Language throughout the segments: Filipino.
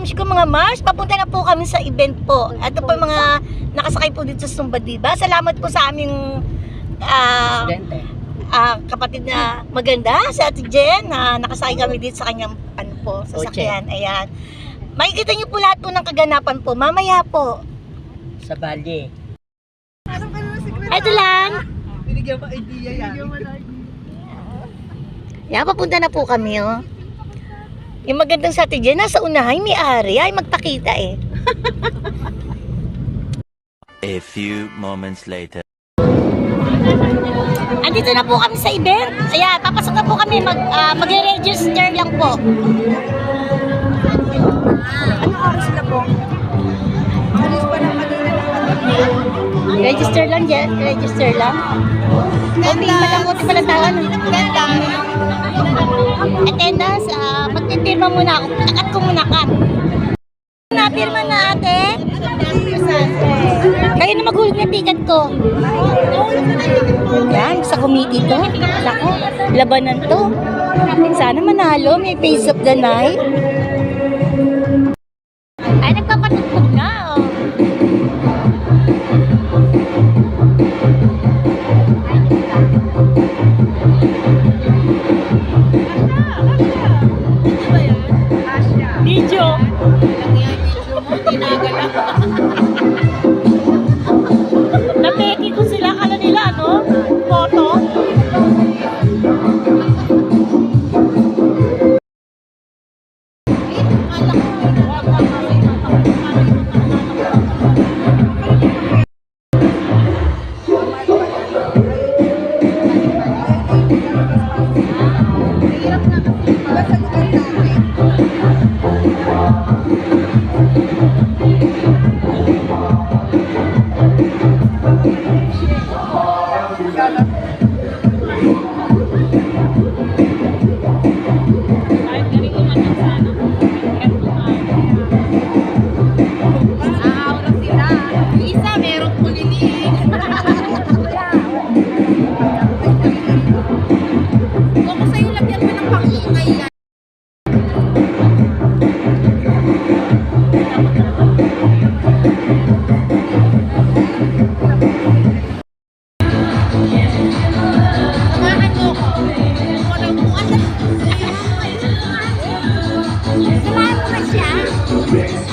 Diyos ko mga Mars, papunta na po kami sa event po. Ito po yung mga nakasakay po dito sa Sumba Diba. Salamat po sa aming kapatid na maganda, si Ate Jen, na nakasakay kami dito sa kanyang sasakyan. Ayan. Makikita niyo po lahat po ng kaganapan po. Mamaya po. Sa Bali. Ito lang. Binigyan mo idea yan. Yan, papunta na po kami, oh. Yung magandang sa Ate Jen, nasa unahan, may-ari, ay magpakita eh. A few moments later. Andito na po kami sa event. Ayan, papasok na po kami, mag-register lang po. Anong oras na po? Alis pa ng kanina ng kanina. Register lang, Jen. Register lang. Konti pala tao. Attendance, magpipirma muna ako. Cut ko muna, cut. Napirma na ate. Kayo na maghulog ng ticket ko. Yan, sa committee to. Ako, labanan to. Sana manalo, may face of the night. Ay, nagpapatugtog na, oh. Video. Napeki ko sila, kala nila, ano? Photo.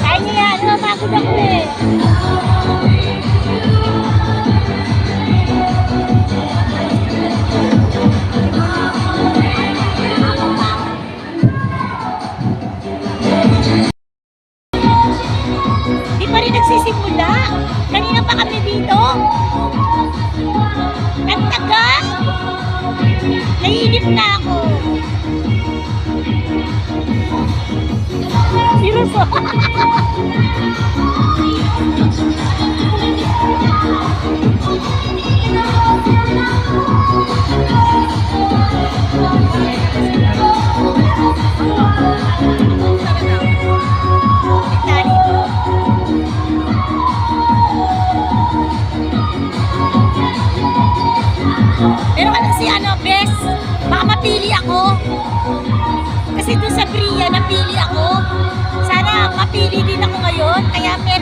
Kaya niya yan, napagod ako eh. Di pa rin nagsisimula. Kanina pa kami dito. Ang taga. Naiinip na ako. Seryoso. Meron ka na si best. Baka mapili ako. Kasi doon sa Bria, napili ako. Sana mapili din ako ngayon. Kaya may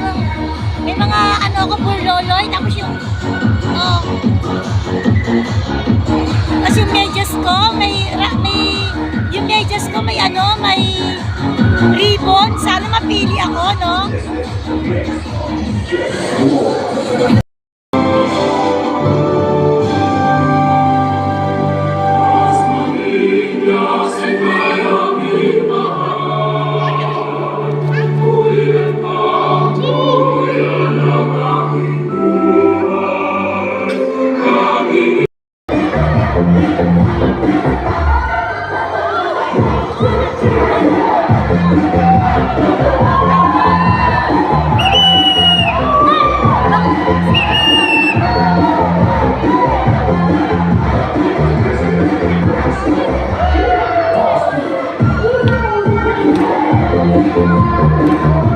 mga ko, burloloy. Tapos yung, tapos yung medyas ko, yung medyas ko may ribbon. Sana mapili ako, no? Thank you.